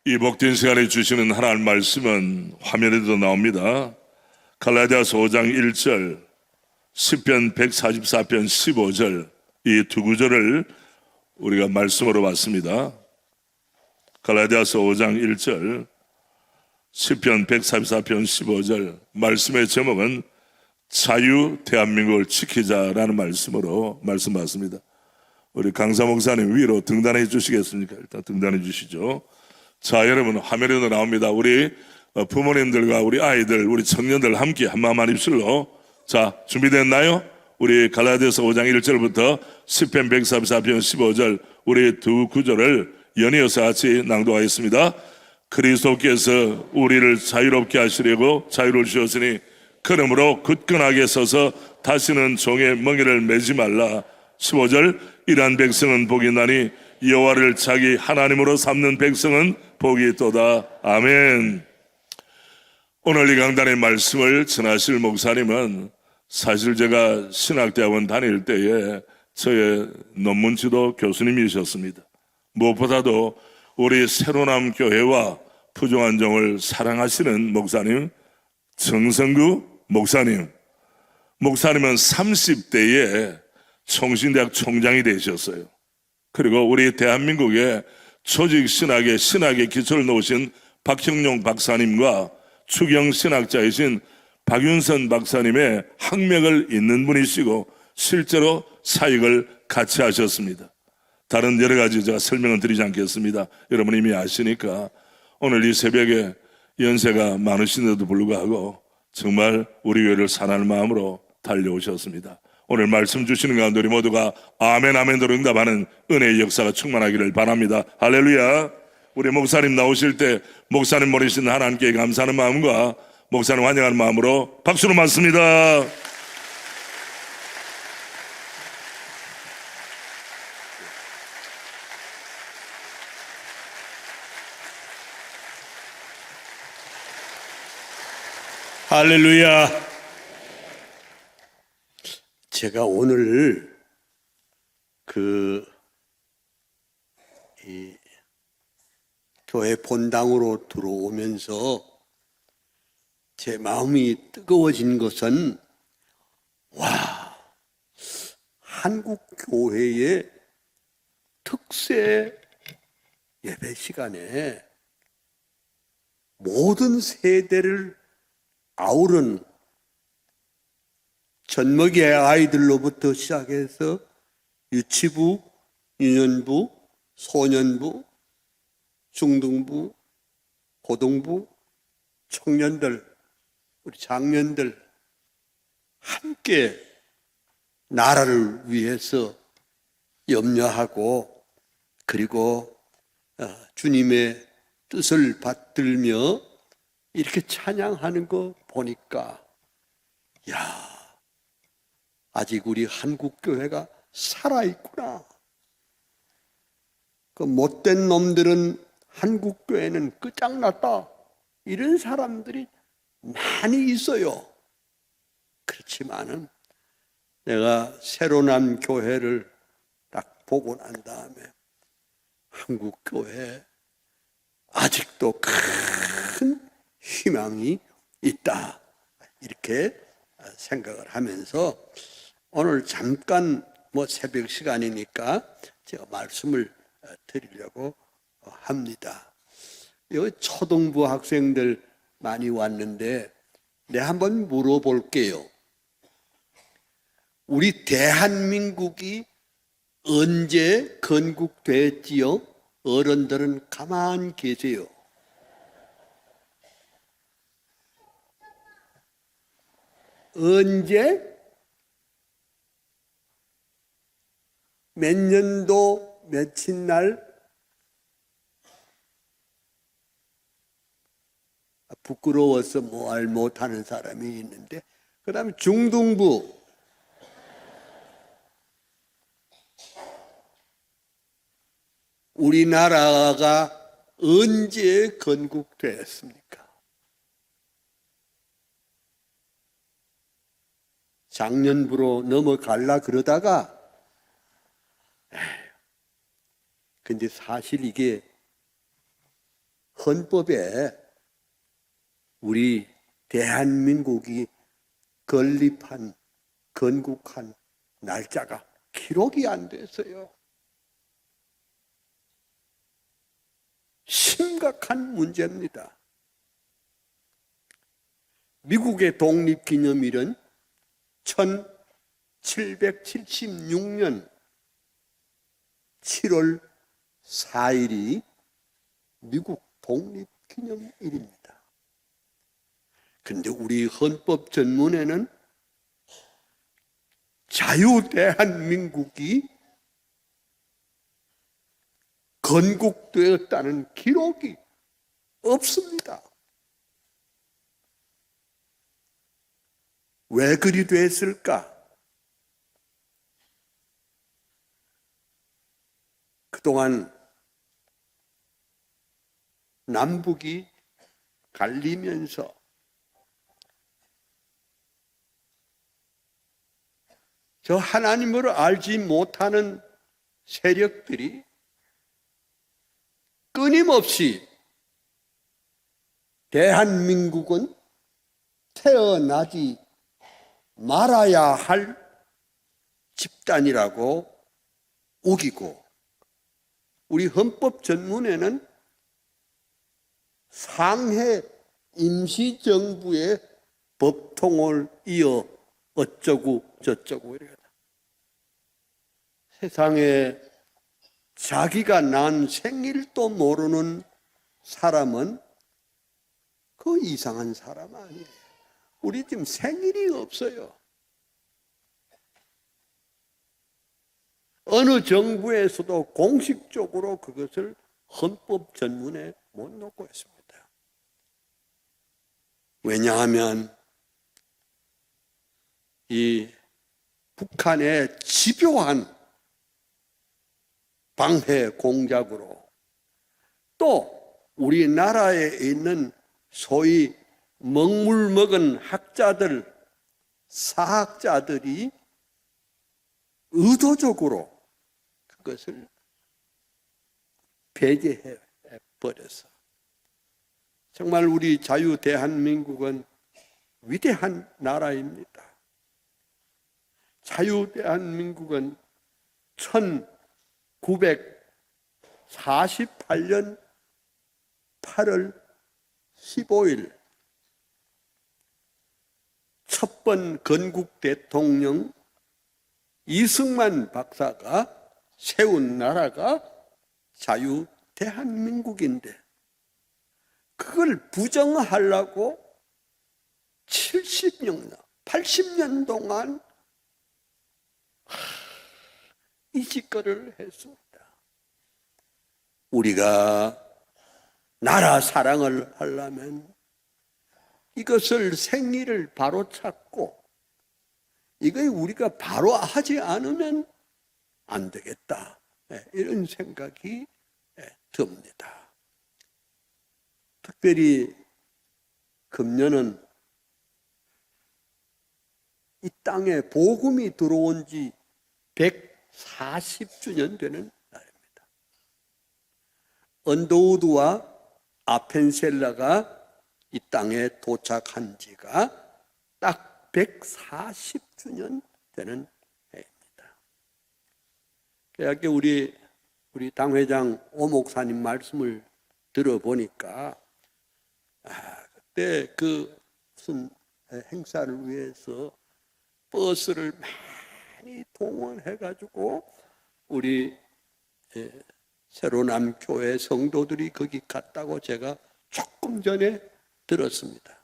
이 복된 시간에 주시는 하나님 말씀은 화면에도 나옵니다. 갈라디아서 5장 1절, 시편 144편 15절, 이 두 구절을 우리가 말씀으로 봤습니다. 갈라디아서 5장 1절, 시편 144편 15절, 말씀의 제목은 자유 대한민국을 지키자라는 말씀으로 말씀 받습니다. 우리 강사 목사님 위로 등단해 주시겠습니까? 일단 등단해 주시죠. 자, 여러분 화면에도 나옵니다. 우리 부모님들과 우리 아이들, 우리 청년들 함께 한마음 한 입술로, 자, 준비됐나요? 우리 갈라디아서 5장 1절부터 시편 144편 15절 우리 두 구절을 연이어서 같이 낭독하겠습니다. 그리스도께서 우리를 자유롭게 하시려고 자유를 주셨으니 그러므로 굳건하게 서서 다시는 종의 멍에를 매지 말라. 15절, 이러한 백성은 복이 나니 여호와를 자기 하나님으로 삼는 백성은 복이 있도다. 아멘. 오늘 이 강단의 말씀을 전하실 목사님은 사실 제가 신학대학원 다닐 때에 저의 논문지도 교수님이셨습니다. 무엇보다도 우리 새로남 교회와 부종한종을 사랑하시는 목사님 정성구 목사님. 목사님은 30대에 총신대학 총장이 되셨어요. 그리고 우리 대한민국의 조직신학의 기초를 놓으신 박형룡 박사님과 추경신학자이신 박윤선 박사님의 학맥을 잇는 분이시고 실제로 사역을 같이 하셨습니다. 다른 여러 가지 제가 설명은 드리지 않겠습니다. 여러분 이미 아시니까. 오늘 이 새벽에 연세가 많으신데도 불구하고 정말 우리 교회를 사랑하는 마음으로 달려오셨습니다. 오늘 말씀 주시는 가운데 우리 모두가 아멘 아멘으로 응답하는 은혜의 역사가 충만하기를 바랍니다. 할렐루야. 우리 목사님 나오실 때 목사님 모시는 하나님께 감사하는 마음과 목사님 환영하는 마음으로 박수로 맞습니다. 할렐루야. 제가 오늘 이 교회 본당으로 들어오면서 제 마음이 뜨거워진 것은 한국 교회의 특세 예배 시간에 모든 세대를 아우른 젖먹이의 아이들로부터 시작해서 유치부, 유년부, 소년부, 중등부, 고등부, 청년들, 우리 장년들 함께 나라를 위해서 염려하고 그리고 주님의 뜻을 받들며 이렇게 찬양하는 거 보니까 아직 우리 한국교회가 살아있구나. 그 못된 놈들은 한국교회는 끝장났다. 이런 사람들이 많이 있어요. 그렇지만은 내가 새로남 교회를 딱 보고 난 다음에 한국교회 아직도 큰 희망이 있다. 이렇게 생각을 하면서 오늘 잠깐 새벽 시간이니까 제가 말씀을 드리려고 합니다. 여기 초등부 학생들 많이 왔는데 내가 한번 물어볼게요. 우리 대한민국이 언제 건국됐지요? 어른들은 가만히 계세요. 언제? 몇 년도 며칠 날? 부끄러워서 말 못하는 사람이 있는데, 그 다음에 중등부. 우리나라가 언제 건국되었습니까? 작년부로 넘어갈라 그러다가 근데 사실 이게 헌법에 우리 대한민국이 건립한, 건국한 날짜가 기록이 안 됐어요. 심각한 문제입니다. 미국의 독립기념일은 1776년 7월 4일이 미국 독립기념일입니다. 그런데 우리 헌법 전문에는 자유대한민국이 건국되었다는 기록이 없습니다. 왜 그리 됐을까? 그동안 남북이 갈리면서 저 하나님을 알지 못하는 세력들이 끊임없이 대한민국은 태어나지 말아야 할 집단이라고 우기고, 우리 헌법 전문에는 상해 임시정부의 법통을 이어 어쩌고 저쩌고 이래요. 세상에 자기가 난 생일도 모르는 사람은 그 이상한 사람 아니에요. 우리 지금 생일이 없어요. 어느 정부에서도 공식적으로 그것을 헌법 전문에 못 놓고 있습니다. 왜냐하면 이 북한의 집요한 방해 공작으로, 또 우리나라에 있는 소위 먹물먹은 학자들, 사학자들이 의도적으로 그것을 배제해 버려서, 정말 우리 자유 대한민국은 위대한 나라입니다. 자유 대한민국은 1948년 8월 15일 첫 번 건국 대통령 이승만 박사가 세운 나라가 자유 대한민국인데, 그걸 부정하려고 70년, 80년 동안 이 짓거리를 했습니다. 우리가 나라 사랑을 하려면 이것을 생리를 바로 찾고, 이거 우리가 바로 하지 않으면 안 되겠다, 이런 생각이 듭니다. 특별히 금년은 이 땅에 복음이 들어온 지 140주년 되는 날입니다. 언더우드와 아펜셀러가 이 땅에 도착한 지가 딱 140주년 되는 해입니다. 그래서 우리 당회장 오 목사님 말씀을 들어보니까, 그때 그 무슨 행사를 위해서 버스를 많이 동원해가지고 우리 새로남 교회 성도들이 거기 갔다고 제가 조금 전에 들었습니다.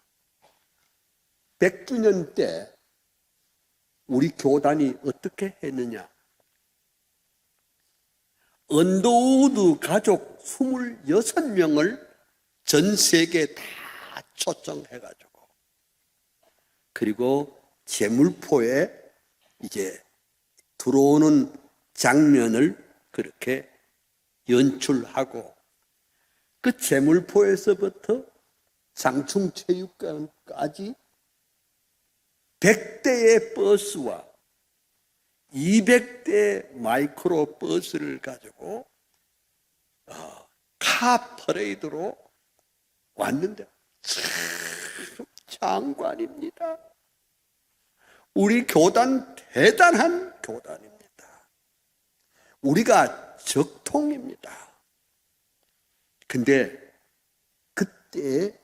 100주년 때 우리 교단이 어떻게 했느냐? 언더우드 가족 26명을 전 세계에 다 초청해가지고, 그리고 제물포에 이제 들어오는 장면을 그렇게 연출하고, 그 제물포에서부터 상충체육관까지 100대의 버스와 200대의 마이크로 버스를 가지고 카 퍼레이드로 왔는데 참 장관입니다. 우리 교단 대단한 교단입니다. 우리가 적통입니다. 근데 그때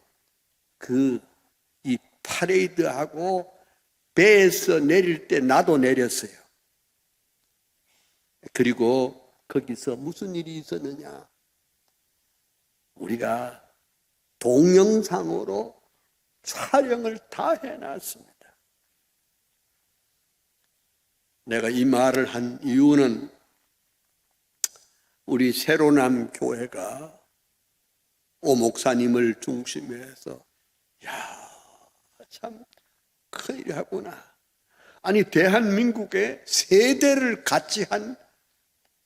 이 파레이드하고 배에서 내릴 때 나도 내렸어요. 그리고 거기서 무슨 일이 있었느냐? 우리가 동영상으로 촬영을 다 해놨습니다. 내가 이 말을 한 이유는 우리 새로남 교회가 오 목사님을 중심으로 해서 참 큰일 하구나. 아니 대한민국의 세대를 같이 한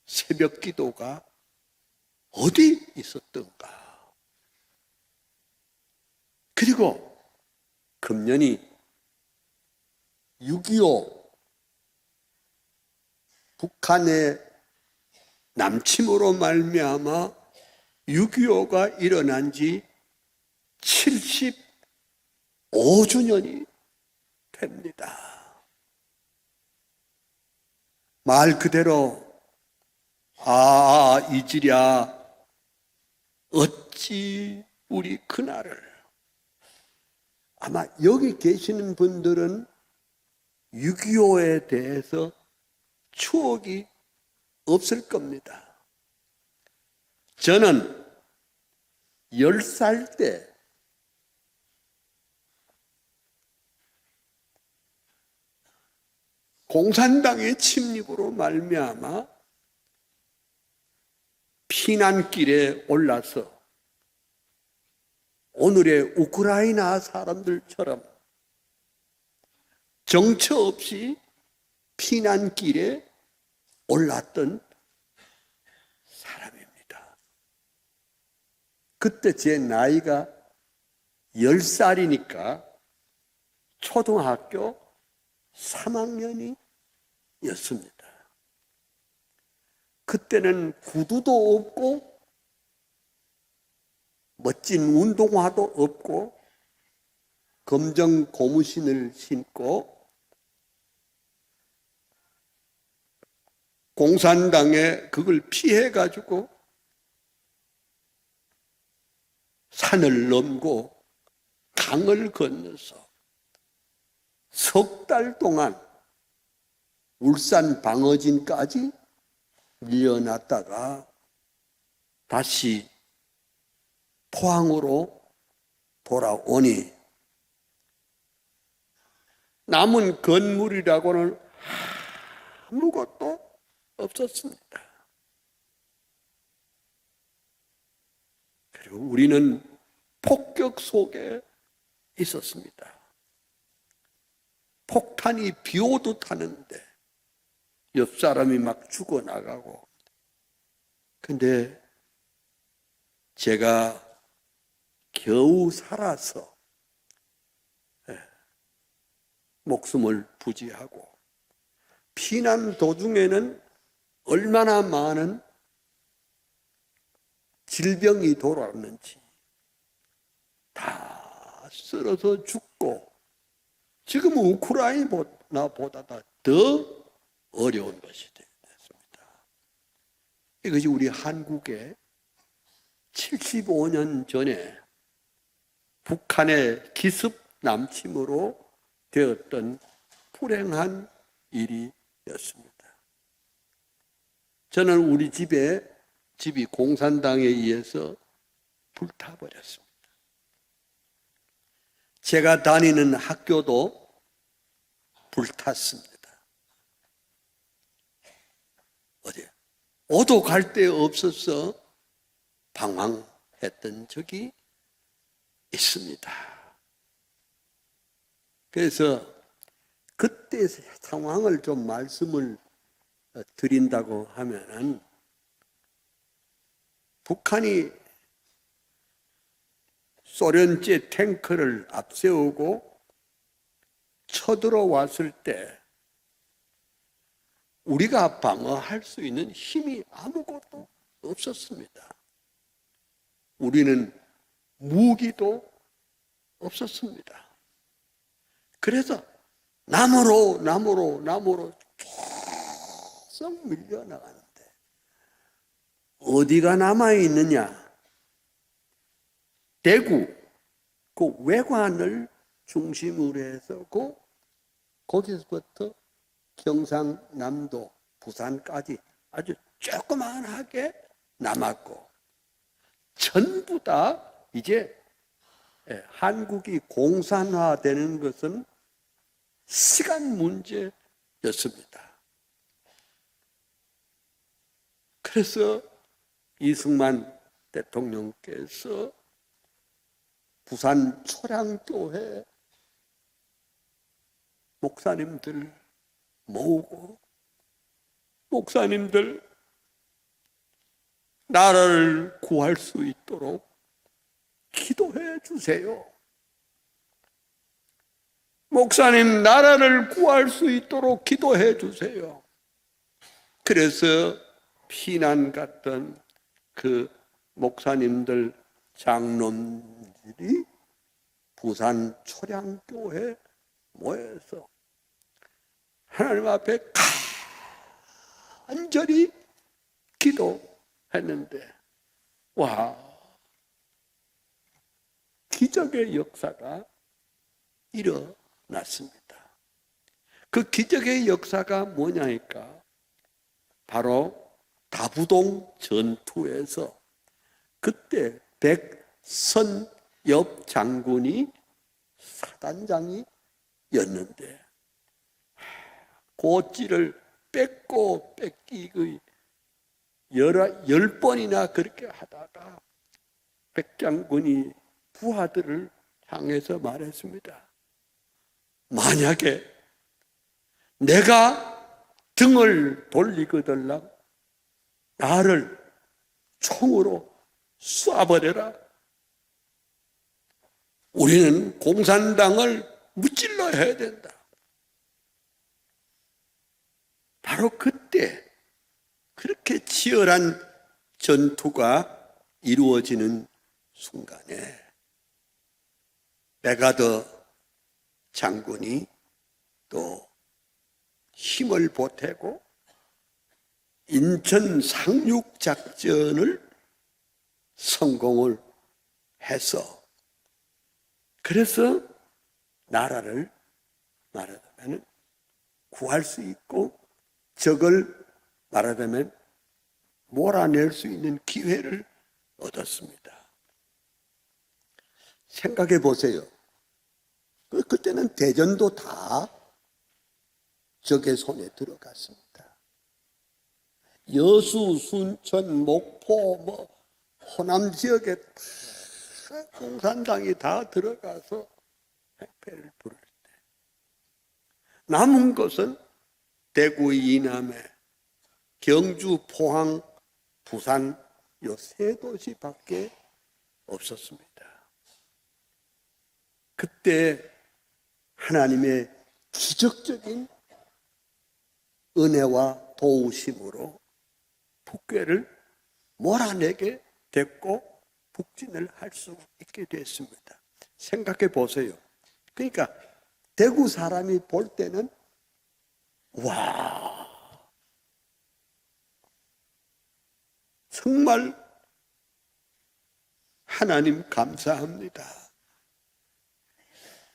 새벽 기도가 어디 있었던가. 그리고 금년이 6.25 북한의 남침으로 말미암아 6.25가 일어난 지 75주년이 됩니다. 말 그대로 이지랴 어찌 우리 그날을. 아마 여기 계시는 분들은 6.25에 대해서 추억이 없을 겁니다. 저는 10살 때 공산당의 침입으로 말미암아 피난길에 올라서 오늘의 우크라이나 사람들처럼 정처 없이 피난길에 올랐던 사람입니다. 그때 제 나이가 10살이니까 초등학교 3학년이었습니다. 그때는 구두도 없고 멋진 운동화도 없고 검정 고무신을 신고 공산당에 그걸 피해가지고 산을 넘고 강을 건너서 석 달 동안 울산 방어진까지 밀려났다가 다시 포항으로 돌아오니 남은 건물이라고는 아무것도 없었습니다. 그리고 우리는 폭격 속에 있었습니다. 폭탄이 비 오듯 하는데 옆 사람이 막 죽어나가고. 근데 제가 겨우 살아서 목숨을 부지하고 피난 도중에는 얼마나 많은 질병이 돌아왔는지 다 쓰러져 죽고 지금은 우크라이나보다 더 어려운 것이 됐습니다. 이것이 우리 한국의 75년 전에 북한의 기습 남침으로 되었던 불행한 일이었습니다. 저는 우리 집이 공산당에 의해서 불타버렸습니다. 제가 다니는 학교도 불탔습니다. 어디 오도 갈 데 없어서 방황했던 적이 있습니다. 그래서 그때 상황을 좀 말씀을 드린다고 하면은 북한이 소련제 탱크를 앞세우고 쳐들어왔을 때 우리가 방어할 수 있는 힘이 아무것도 없었습니다. 우리는 무기도 없었습니다. 그래서 남으로 계속 밀려나가는데 어디가 남아있느냐? 대구, 그 외관을 중심으로 해서 거기서부터 경상남도, 부산까지 아주 조그만하게 남았고 전부 다 이제 한국이 공산화되는 것은 시간 문제였습니다. 그래서 이승만 대통령께서 부산 초량교회 목사님들 모으고 목사님들 나라를 구할 수 있도록 기도해 주세요. 목사님 나라를 구할 수 있도록 기도해 주세요. 그래서 피난 갔던 그 목사님들 장로들이 부산 초량교회 모여서 하나님 앞에 간절히 기도했는데 와, 기적의 역사가 일어났습니다. 그 기적의 역사가 뭐냐니까 바로 다부동 전투에서 그때 백선엽 장군이 사단장이었는데 고찌를 뺏고 뺏기고 10번이나 그렇게 하다가 백장군이 부하들을 향해서 말했습니다. 만약에 내가 등을 돌리거들랑 나를 총으로 쏴버려라. 우리는 공산당을 무찔러 해야 된다. 바로 그때 그렇게 치열한 전투가 이루어지는 순간에 메가더 장군이 또 힘을 보태고 인천 상륙작전을 성공을 해서 그래서 나라를 말하자면 구할 수 있고 적을 말하자면 몰아낼 수 있는 기회를 얻었습니다. 생각해 보세요. 그때는 대전도 다 적의 손에 들어갔습니다. 여수, 순천, 목포, 호남 지역에 다 공산당이 다 들어가서 행패를 부를 때 남은 것은 대구 이남에 경주, 포항, 부산 요 세 도시밖에 없었습니다. 그때 하나님의 기적적인 은혜와 도우심으로 북괴를 몰아내게 됐고 북진을 할 수 있게 됐습니다. 생각해 보세요. 그러니까 대구 사람이 볼 때는 와, 정말 하나님 감사합니다.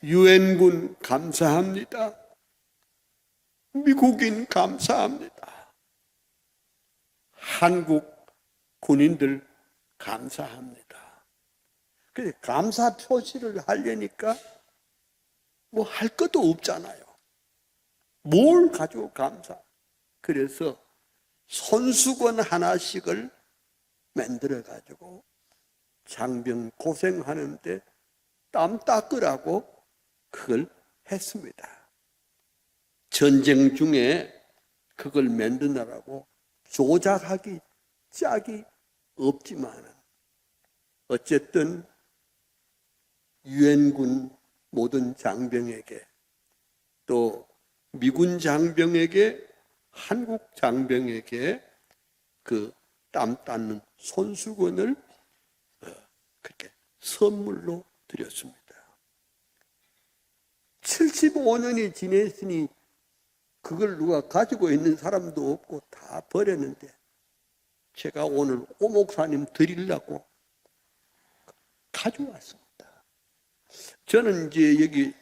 유엔군 감사합니다. 미국인 감사합니다. 한국 군인들 감사합니다. 그래서 감사 표시를 하려니까 뭐 할 것도 없잖아요. 뭘 가지고 감사? 그래서 손수건 하나씩을 만들어 가지고 장병 고생하는데 땀 닦으라고 그걸 했습니다. 전쟁 중에 그걸 만드느라고 조작하기 짝이 없지만 어쨌든 유엔군 모든 장병에게 또 미군 장병에게 한국 장병에게 그 땀 닦는 손수건을 그렇게 선물로 드렸습니다. 75년이 지냈으니 그걸 누가 가지고 있는 사람도 없고 다 버렸는데 제가 오늘 오 목사님 드리려고 가져왔습니다. 저는 이제 여기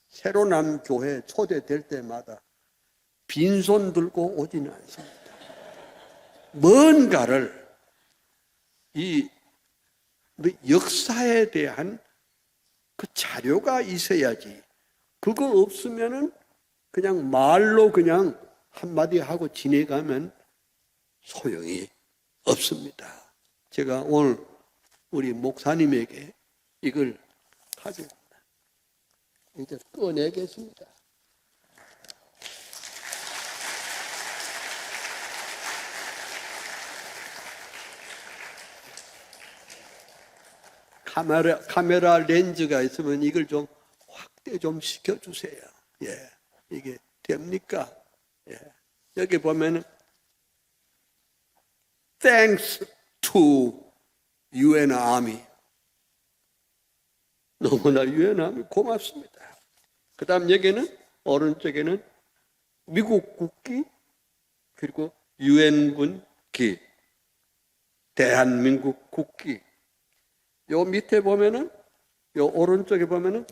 새로남 교회 초대될 때마다 빈손 들고 오지는 않습니다. 뭔가를 이 역사에 대한 그 자료가 있어야지. 그거 없으면은 그냥 말로 그냥 한마디 하고 지내가면 소용이 없습니다. 제가 오늘 우리 목사님에게 이걸 가져옵니다. 이제 꺼내겠습니다. 카메라 렌즈가 있으면 이걸 좀 확대 좀 시켜주세요. 예, 이게 됩니까? 예. 여기 보면은 Thanks to UN Army. 너무나 UN Army 고맙습니다. 그 다음 여기는 오른쪽에는 미국 국기 그리고 UN 군기, 대한민국 국기. 요 밑에 보면은 요 오른쪽에 보면은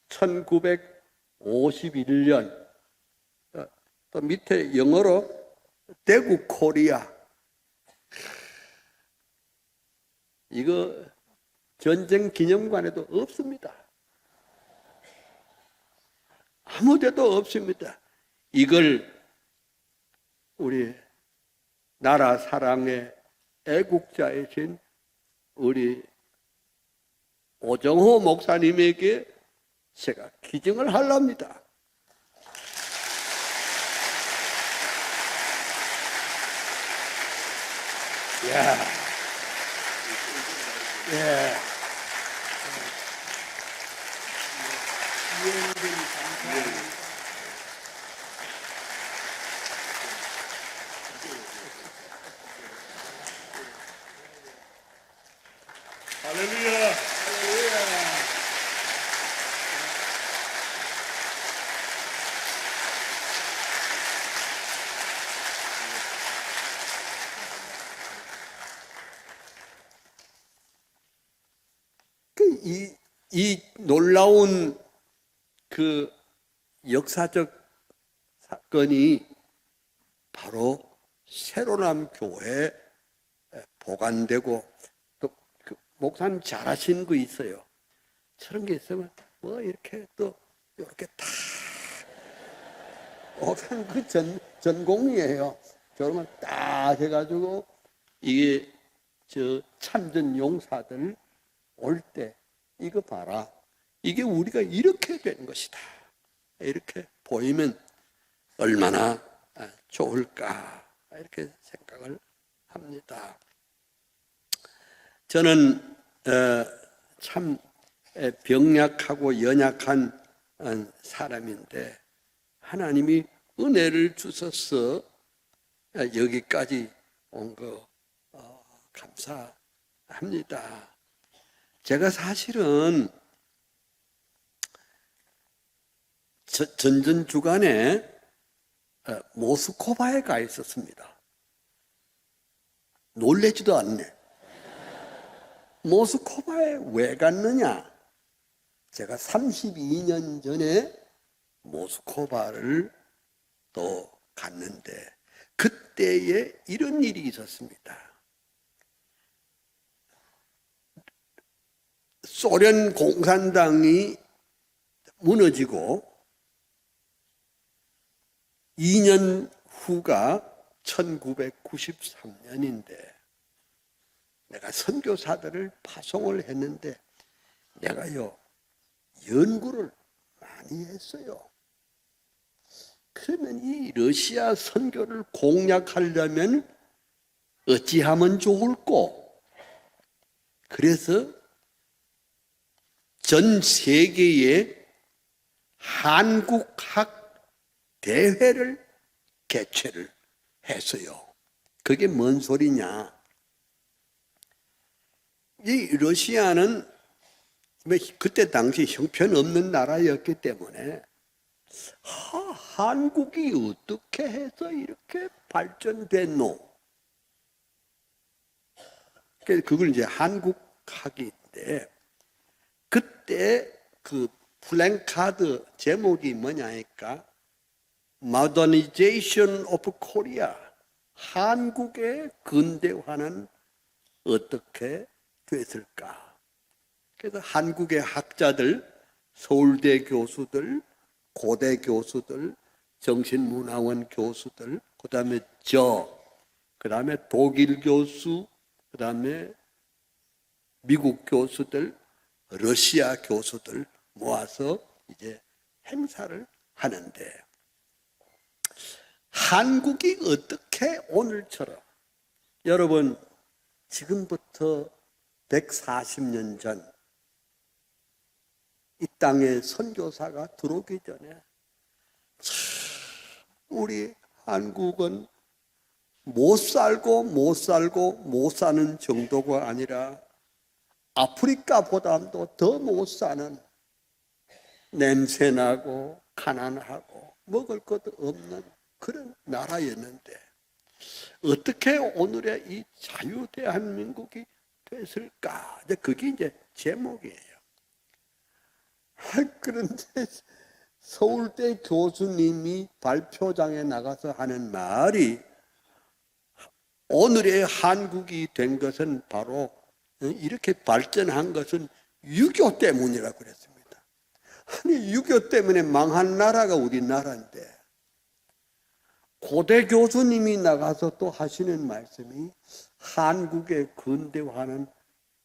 1951년 또 밑에 영어로 대구 코리아. 이거 전쟁 기념관에도 없습니다. 아무 데도 없습니다. 이걸 우리 나라 사랑의 애국자이신 우리 오정호 목사님에게 제가 기증을 하렵니다. 야, 예. 할렐루야. 이 놀라운 그 역사적 사건이 바로 새로남 교회에 보관되고 또 그 목사님 잘하시는 거 있어요. 저런 게 있으면 뭐 이렇게 또 이렇게 다 목사님 그 전공이에요. 저러면 딱 해가지고 이게 저 참전 용사들 올 때 이거 봐라. 이게 우리가 이렇게 된 것이다. 이렇게 보이면 얼마나 좋을까. 이렇게 생각을 합니다. 저는 참 병약하고 연약한 사람인데 하나님이 은혜를 주셔서 여기까지 온 거 감사합니다. 제가 사실은 전전 주간에 모스크바에 가 있었습니다. 놀래지도 않네. 모스크바에 왜 갔느냐? 제가 32년 전에 모스크바를 또 갔는데 그때에 이런 일이 있었습니다. 소련 공산당이 무너지고 2년 후가 1993년인데 내가 선교사들을 파송을 했는데 내가요 연구를 많이 했어요. 그러면 이 러시아 선교를 공략하려면 어찌하면 좋을꼬? 그래서 전 세계에 한국학 대회를 개최를 했어요. 그게 뭔 소리냐? 이 러시아는 그때 당시 형편없는 나라였기 때문에 한국이 어떻게 해서 이렇게 발전됐노? 그걸 이제 한국학인데 그때 그 플랜카드 제목이 뭐냐니까 Modernization of Korea, 한국의 근대화는 어떻게 됐을까? 그래서 한국의 학자들, 서울대 교수들, 고대 교수들, 정신문화원 교수들, 그다음에 그다음에 독일 교수, 그다음에 미국 교수들, 러시아 교수들 모아서 이제 행사를 하는데 한국이 어떻게 오늘처럼 여러분 지금부터 140년 전 이 땅에 선교사가 들어오기 전에 우리 한국은 못 사는 정도가 아니라 아프리카보다도 더 못 사는 냄새나고 가난하고 먹을 것도 없는 그런 나라였는데 어떻게 오늘의 이 자유 대한민국이 됐을까? 그게 이제 제목이에요. 그런데 서울대 교수님이 발표장에 나가서 하는 말이 오늘의 한국이 된 것은 바로 이렇게 발전한 것은 유교 때문이라고 그랬습니다. 아니 유교 때문에 망한 나라가 우리나라인데 고대 교수님이 나가서 또 하시는 말씀이 한국의 근대화는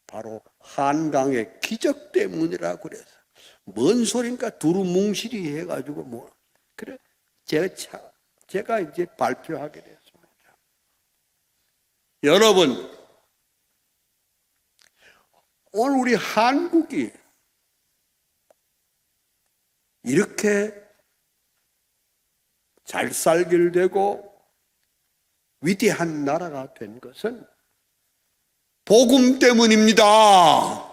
바로 한강의 기적 때문이라고 그래서 뭔 소린가 두루뭉실이 해가지고 뭐 그래 제가 이제 발표하게 됐습니다. 여러분 오늘 우리 한국이 이렇게 잘 살길 되고 위대한 나라가 된 것은 복음 때문입니다.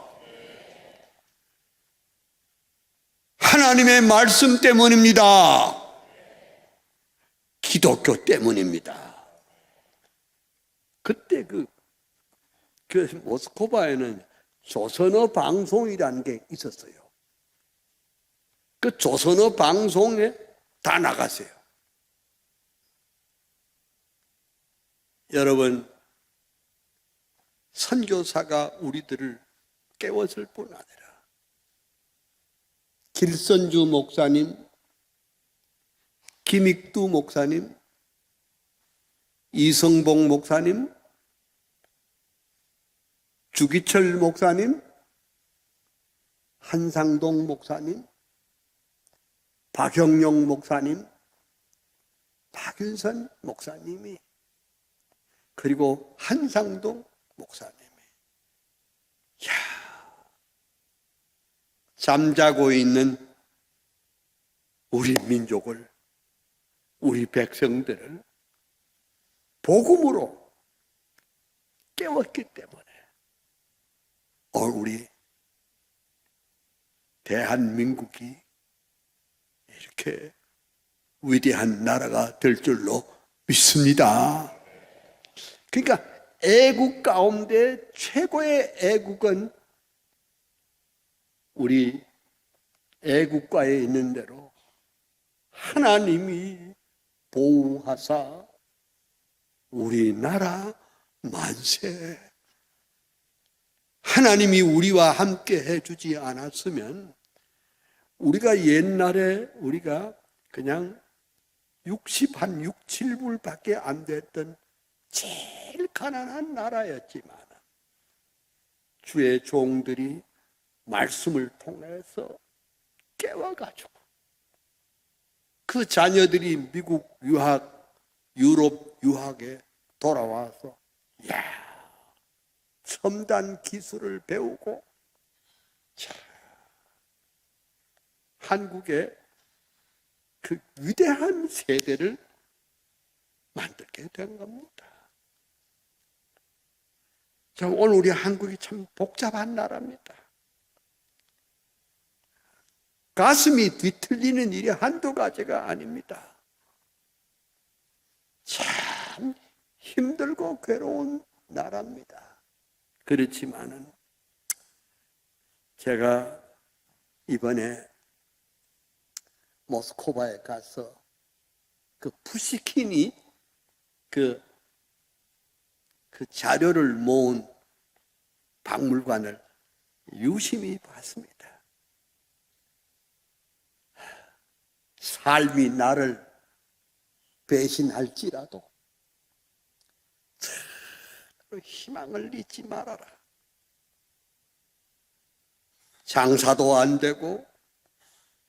하나님의 말씀 때문입니다. 기독교 때문입니다. 그때 그 모스크바에는 조선어 방송이라는 게 있었어요. 그 조선어 방송에 다 나가세요. 여러분, 선교사가 우리들을 깨웠을 뿐 아니라 길선주 목사님, 김익두 목사님, 이성봉 목사님, 주기철 목사님, 한상동 목사님, 박영용 목사님, 박윤선 목사님이 그리고 한상동 목사님이 잠자고 있는 우리 민족을 우리 백성들을 복음으로 깨웠기 때문에 우리 대한민국이 이렇게 위대한 나라가 될 줄로 믿습니다. 그러니까 애국 가운데 최고의 애국은 우리 애국가에 있는 대로 하나님이 보호하사 우리나라 만세. 하나님이 우리와 함께 해주지 않았으면 우리가 옛날에 우리가 그냥 6, 7불밖에 안 됐던 제일 가난한 나라였지만 주의 종들이 말씀을 통해서 깨워가지고 그 자녀들이 미국 유학, 유럽 유학에 돌아와서 첨단 기술을 배우고 한국의 그 위대한 세대를 만들게 된 겁니다. 자, 오늘 우리 한국이 참 복잡한 나라입니다. 가슴이 뒤틀리는 일이 한두 가지가 아닙니다. 참 힘들고 괴로운 나라입니다. 그렇지만은 제가 이번에 모스크바에 가서 그 푸시킨이 그 자료를 모은 박물관을 유심히 봤습니다. 삶이 나를 배신할지라도 희망을 잊지 말아라. 장사도 안 되고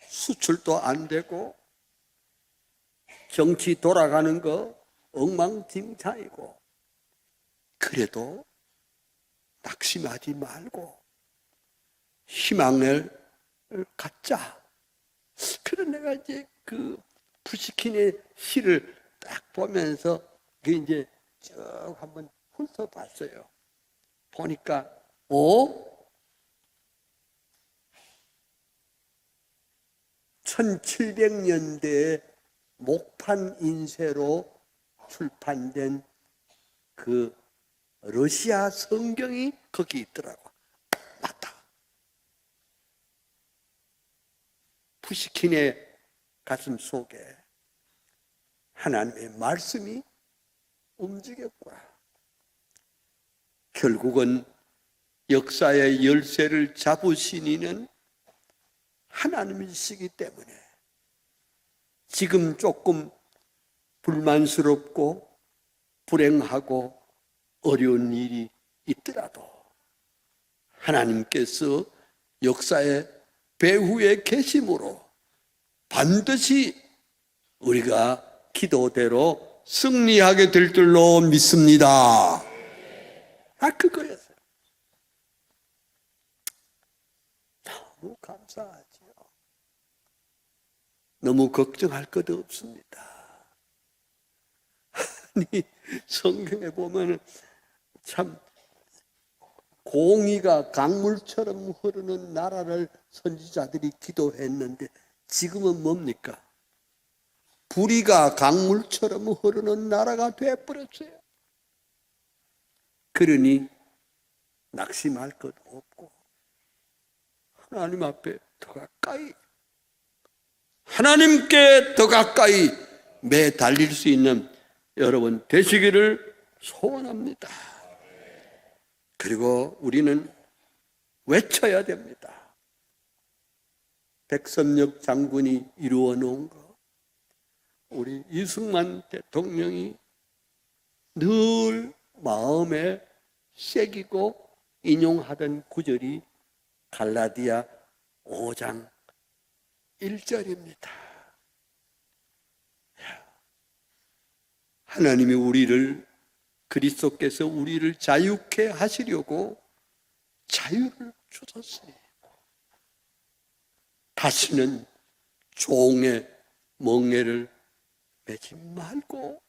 수출도 안 되고 정치 돌아가는 거 엉망진창이고, 그래도 낙심하지 말고 희망을 갖자. 그런 내가 이제 그 푸시킨의 시를 딱 보면서 그 이제 쭉 한번 훑어봤어요. 보니까 1700년대에 목판 인쇄로 출판된 그 러시아 성경이 거기 있더라고. 맞다. 푸시킨의 가슴 속에 하나님의 말씀이 움직였구나. 결국은 역사의 열쇠를 잡으신 이는 하나님이시기 때문에 지금 조금 불만스럽고 불행하고 어려운 일이 있더라도 하나님께서 역사의 배후에 계심으로 반드시 우리가 기도대로 승리하게 될 줄로 믿습니다. 그거였어요. 너무 감사하죠. 너무 걱정할 것도 없습니다. 아니, 성경에 보면 참 공의가 강물처럼 흐르는 나라를 선지자들이 기도했는데 지금은 뭡니까? 불의가 강물처럼 흐르는 나라가 되어버렸어요. 그러니 낙심할 것 없고 하나님 앞에 더 가까이, 하나님께 더 가까이 매 달릴 수 있는 여러분 되시기를 소원합니다. 그리고 우리는 외쳐야 됩니다. 백선엽 장군이 이루어 놓은 거, 우리 이승만 대통령이 늘 마음에 새기고 인용하던 구절이 갈라디아 5장 1절입니다. 하나님이 그리스도께서 우리를 자유케 하시려고 자유를 주셨어요. 다시는 종의 멍에를 매지 말고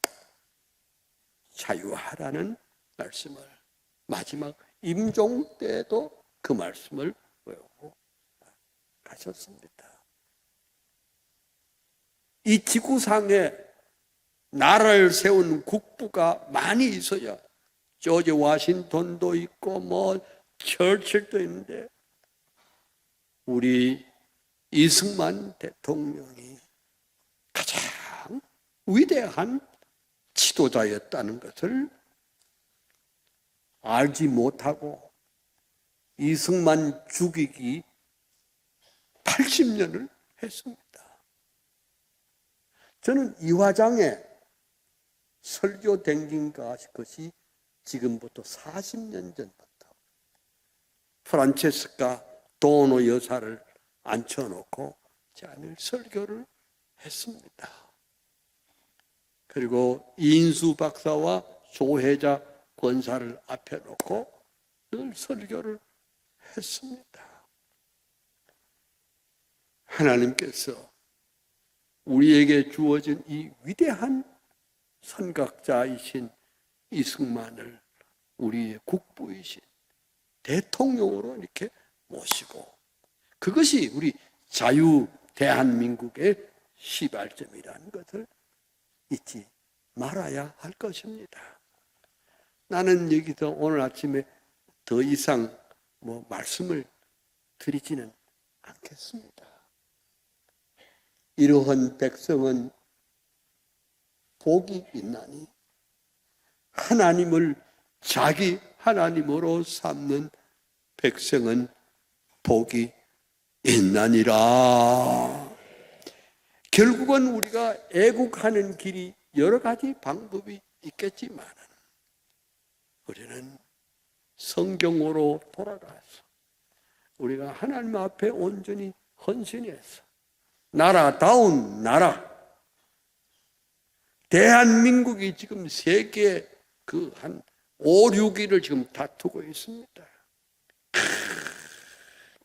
자유하라는 말씀을, 마지막 임종 때에도 그 말씀을 외우고 가셨습니다. 이 지구상에 나라를 세운 국부가 많이 있어요. 조지 워싱턴도 있고 철칠도 있는데 우리 이승만 대통령이 가장 위대한 지도자였다는 것을 알지 못하고 이승만 죽이기 80년을 했습니다. 저는 이화장에 설교 댕긴 것이 지금부터 40년 전부터 프란체스카 도노 여사를 앉혀놓고 제가 설교를 했습니다. 그리고 이인수 박사와 조혜자 권사를 앞에 놓고 늘 설교를 했습니다. 하나님께서 우리에게 주어진 이 위대한 선각자이신 이승만을 우리의 국부이신 대통령으로 이렇게 모시고, 그것이 우리 자유 대한민국의 시발점이라는 것을 잊지 말아야 할 것입니다. 나는 여기서 오늘 아침에 더 이상 말씀을 드리지는 않겠습니다. 이러한 백성은 복이 있나니 하나님을 자기 하나님으로 삼는 백성은 복이 있나니라. 결국은 우리가 애국하는 길이 여러 가지 방법이 있겠지만 우리는 성경으로 돌아가서 우리가 하나님 앞에 온전히 헌신해서 나라다운 나라, 대한민국이 지금 세계 한 5, 6위를 지금 다투고 있습니다.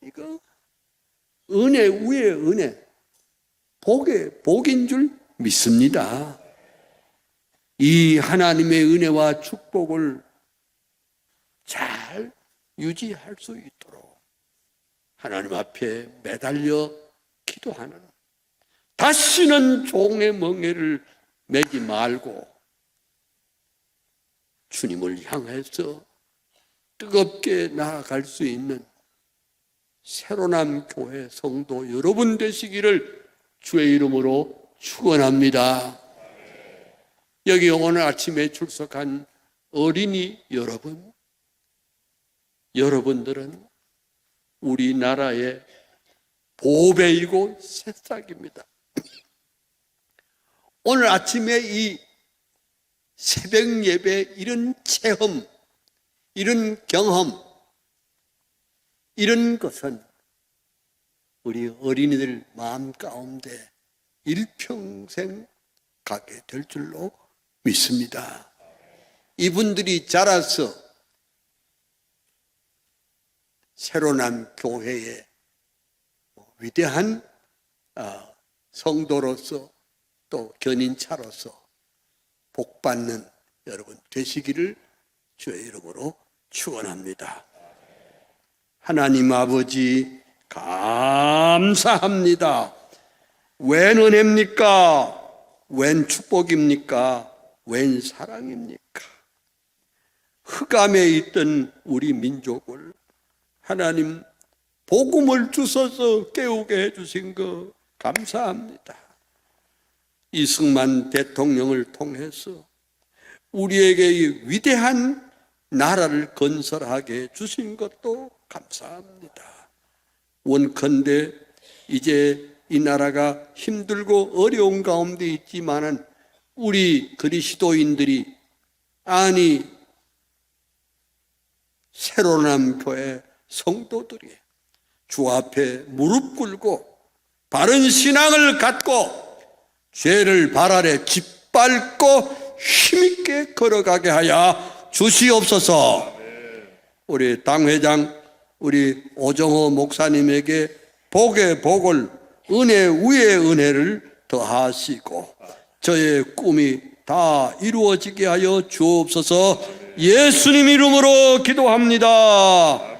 이거 은혜 위에 은혜, 복인 줄 믿습니다. 이 하나님의 은혜와 축복을 잘 유지할 수 있도록 하나님 앞에 매달려 기도하는, 다시는 종의 멍에를 매지 말고 주님을 향해서 뜨겁게 나아갈 수 있는 새로남 교회 성도 여러분 되시기를 주의 이름으로 축원합니다. 여기 오늘 아침에 출석한 어린이 여러분, 여러분들은 우리나라의 보배이고 새싹입니다. 오늘 아침에 이 새벽 예배 이런 체험, 이런 경험, 이런 것은 우리 어린이들 마음 가운데 일평생 가게 될 줄로 믿습니다. 이분들이 자라서 새로남 교회의 위대한 성도로서 또 견인차로서 복받는 여러분 되시기를 주의 이름으로 축원합니다. 하나님 아버지 감사합니다. 웬 은혜입니까? 웬 축복입니까? 웬 사랑입니까? 흑암에 있던 우리 민족을 하나님 복음을 주셔서 깨우게 해주신 거 감사합니다. 이승만 대통령을 통해서 우리에게 이 위대한 나라를 건설하게 해주신 것도 감사합니다. 원컨대 이제 이 나라가 힘들고 어려운 가운데 있지만은 우리 그리스도인들이, 아니 새로남 교회 성도들이 주 앞에 무릎 꿇고 바른 신앙을 갖고 죄를 발 아래 짓밟고 힘있게 걸어가게 하여 주시옵소서. 우리 당회장, 우리 오정호 목사님에게 복의 복을, 은혜 위에 은혜를 더하시고 저의 꿈이 다 이루어지게 하여 주옵소서. 예수님 이름으로 기도합니다.